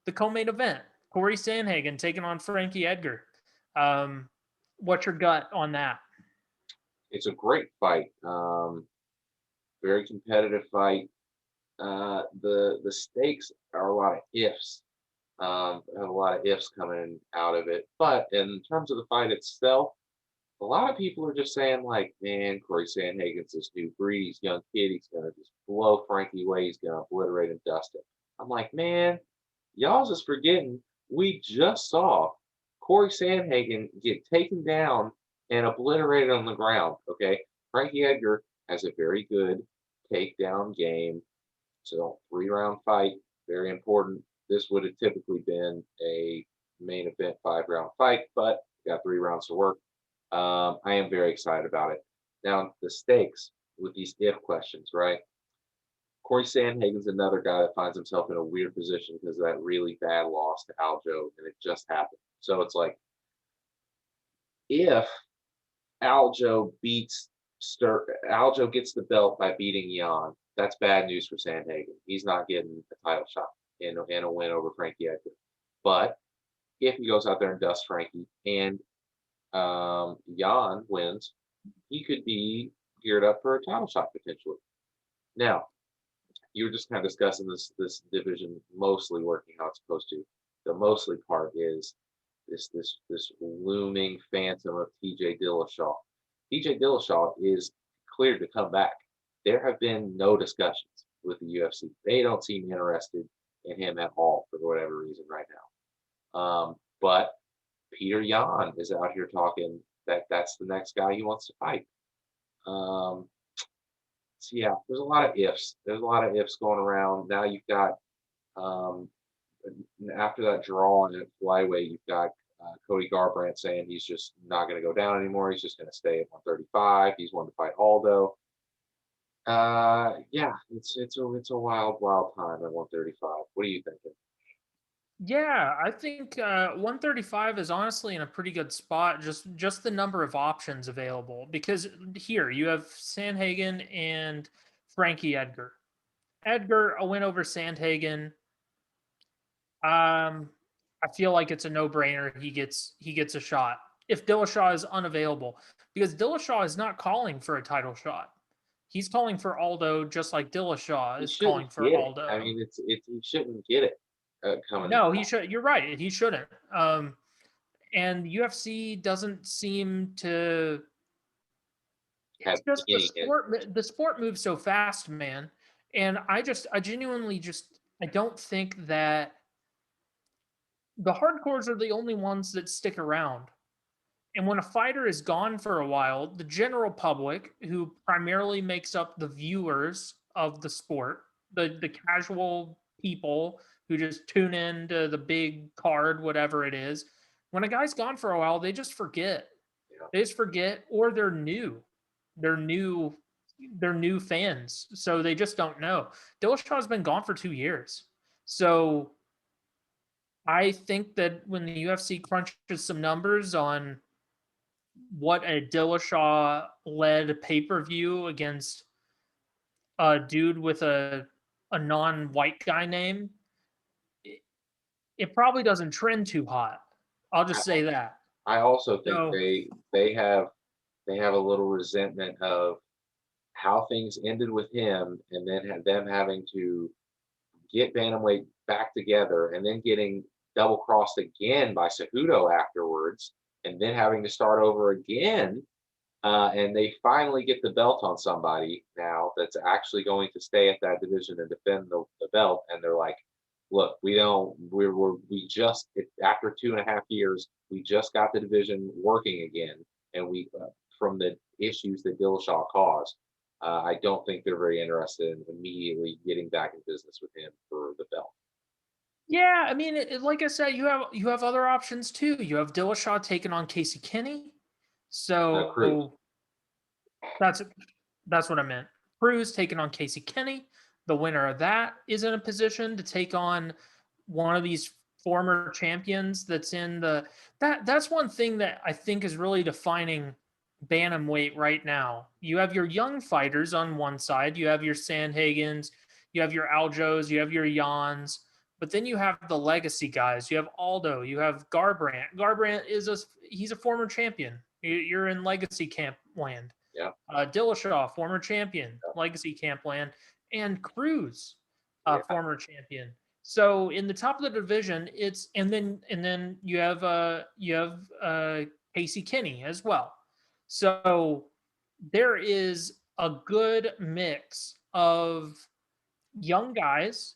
the co-main event, Cory Sandhagen taking on Frankie Edgar. What's your gut on that? It's a great fight. Very competitive fight. The stakes are a lot of ifs. I have a lot of ifs coming out of it. But in terms of the fight itself, a lot of people are just saying like, man, Corey Sandhagen's this new breed. He's a young kid. He's gonna just blow Frankie away. He's gonna obliterate and dust him. I'm like, man, y'all just forgetting. We just saw Corey Sandhagen get taken down and obliterated on the ground. Okay, Frankie Edgar has a very good takedown game. So 3 round fight, very important. This would have typically been a main event 5 round fight, but got 3 rounds to work. I am very excited about it. Now, the stakes with these if questions, right? Corey Sandhagen's another guy that finds himself in a weird position because of that really bad loss to Aljo, and it just happened. So it's like, if Aljo beats Aljo gets the belt by beating Jan, that's bad news for Sandhagen. He's not getting a title shot and a win over Frankie Edgar. But if he goes out there and dusts Frankie and Jan wins, he could be geared up for a title shot potentially. Now, you were just kind of discussing this division mostly working how it's supposed to. The mostly part is this looming phantom of TJ Dillashaw. TJ Dillashaw is cleared to come back. There have been no discussions with the UFC. They don't seem interested in him at all for whatever reason right now. But Peter Yan is out here talking that that's the next guy he wants to fight. So yeah, there's a lot of ifs. There's a lot of ifs going around. Now you've got um, after that draw in at flyweight, you've got Cody Garbrandt saying he's just not going to go down anymore. He's just going to stay at 135. He's wanted to fight Aldo. Yeah, it's a wild time at 135. What are you thinking? Yeah, I think 135 is honestly in a pretty good spot. Just the number of options available, because here you have Sandhagen and Frankie Edgar. Edgar, a win over Sandhagen. I feel like it's a no-brainer. He gets a shot if Dillashaw is unavailable, because Dillashaw is not calling for a title shot. He's calling for Aldo, just like Dillashaw He is shouldn't calling for get it. I Aldo. mean, it's he shouldn't get it coming. No, he should. You're right. He shouldn't. And UFC doesn't seem to. Have It's just the any hit. sport. The sport moves so fast, man. And I genuinely just, I don't think that the hardcores are the only ones that stick around. And when a fighter is gone for a while, the general public, who primarily makes up the viewers of the sport, the casual people who just tune in to the big card, whatever it is, when a guy's gone for a while, they just forget. Yeah. They just forget, or they're new. They're new. They're new fans, so they just don't know. Dillashaw's been gone for 2 years, so I think that when the UFC crunches some numbers on what a Dillashaw led pay per view against a dude with a non white guy name, it, it probably doesn't trend too hot. I'll I, just say that. I also think So they have a little resentment of how things ended with him, and then have them having to get Bantamweight back together, and then getting double crossed again by Cejudo afterwards, and then having to start over again. And they finally get the belt on somebody now that's actually going to stay at that division and defend the belt. And they're like, look, we don't, we just, after 2.5 years, we just got the division working again. And from the issues that Dillashaw caused, I don't think they're very interested in immediately getting back in business with him for the belt. yeah, I mean, like I said, you have other options too. You have Dillashaw taking on Casey Kinney, Cruz. so that's that's what I meant. Cruz taking on Casey Kinney. The winner of that is in a position to take on one of these former champions that's in the that's one thing that I think is really defining bantamweight right now. You have your young fighters on one side, you have your Sandhagens, you have your Aljos, you have your Jans, But then you have the legacy guys. You have Aldo. You have Garbrandt. Garbrandt he's a former champion. You're in legacy camp land. Yeah. Dillashaw, former champion, legacy camp land, and Cruz, former champion. So in the top of the division, and then you have Casey Kinney as well. So there is a good mix of young guys,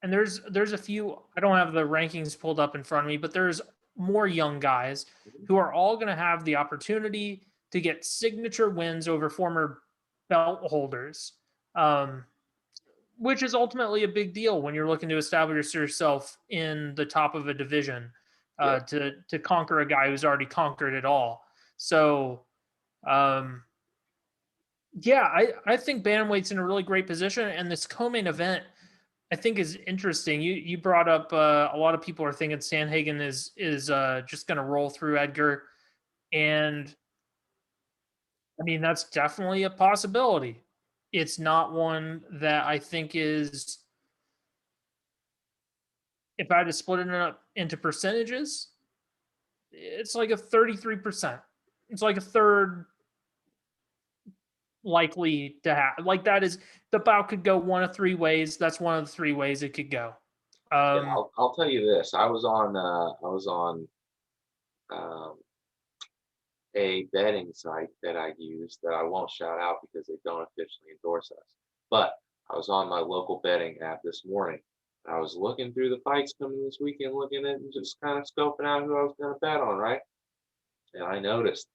and there's a few. I don't have the rankings pulled up in front of me, but there's more young guys who are all going to have the opportunity to get signature wins over former belt holders, which is ultimately a big deal when you're looking to establish yourself in the top of a division, to conquer a guy who's already conquered it all. So, I think bantamweight's in a really great position, and this co-main event I think is interesting. You brought up a lot of people are thinking Sandhagen is just going to roll through Edgar, and I mean that's definitely a possibility. It's not one that I think is. If I had to split it up into percentages, it's like a 33%. It's like a third likely to have. Like that is the bout could go one of three ways. That's one of the three ways it could go. I'll tell you this. I was on um, a betting site that I use that I won't shout out because they don't officially endorse us. But I was on my local betting app this morning. I was looking through the fights coming this weekend, looking at and just kind of scoping out who I was going to bet on, right? And I noticed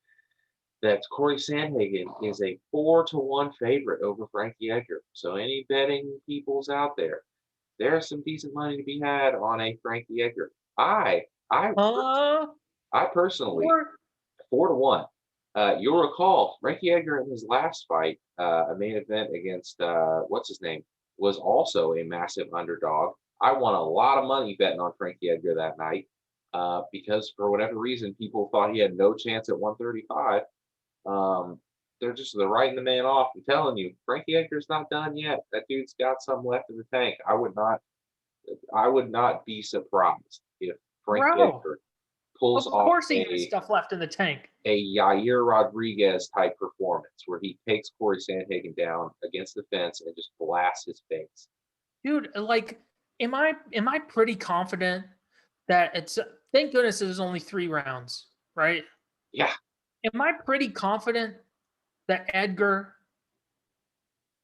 that Cory Sandhagen is a 4-1 favorite over Frankie Edgar. So any betting peoples out there, there's some decent money to be had on a Frankie Edgar. I personally, 4-1. You'll recall Frankie Edgar in his last fight, a main event against what's his name, was also a massive underdog. I won a lot of money betting on Frankie Edgar that night because for whatever reason people thought he had no chance at 135. They're writing the man off. I'm telling you, Frankie Edgar's not done yet. That dude's got some left in the tank. I would not be surprised if Frankie Edgar pulls of off course he has stuff left in the tank. A Yair Rodriguez type performance where he takes Cory Sandhagen down against the fence and just blasts his face. Dude, like, am I pretty confident that it's thank goodness it was only 3 rounds, right? Yeah. Am I pretty confident that Edgar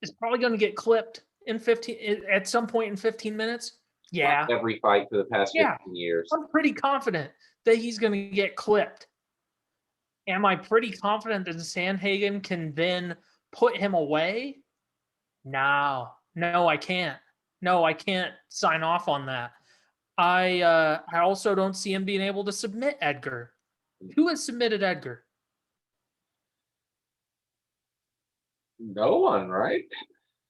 is probably going to get clipped in 15 at some point in 15 minutes? Yeah. Like every fight for the past 15 years. I'm pretty confident that he's going to get clipped. Am I pretty confident that Sandhagen can then put him away? No, I can't. No, I can't sign off on that. I also don't see him being able to submit Edgar. Who has submitted Edgar? No one, right?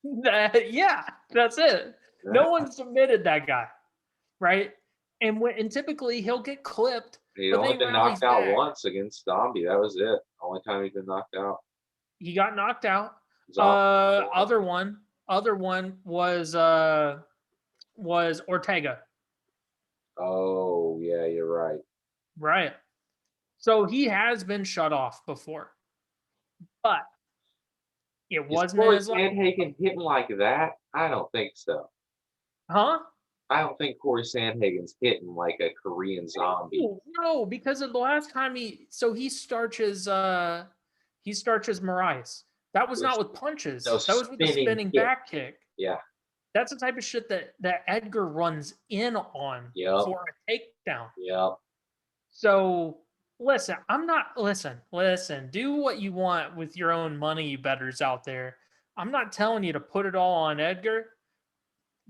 Yeah, that's it. No one submitted that guy, right? And typically he'll get clipped. He'd only been knocked out once against Zombie. That was it. Only time he'd been knocked out. He got knocked out. Other one was Ortega. Oh yeah, you're right. Right. So he has been shut off before, but it wasn't Cory as Sandhagen hitting like that. I don't think so. Huh? I don't think Cory Sandhagen's hitting like a Korean Zombie. No, because of the last time he starches Moraes. That was not with punches. That was with the spinning back kick. Yeah. That's the type of shit that Edgar runs in on for a takedown. Yep. So listen, do what you want with your own money, you bettors out there. I'm not telling you to put it all on Edgar,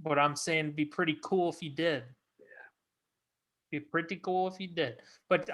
but I'm saying it'd be pretty cool if you did. Yeah. Be pretty cool if you did. But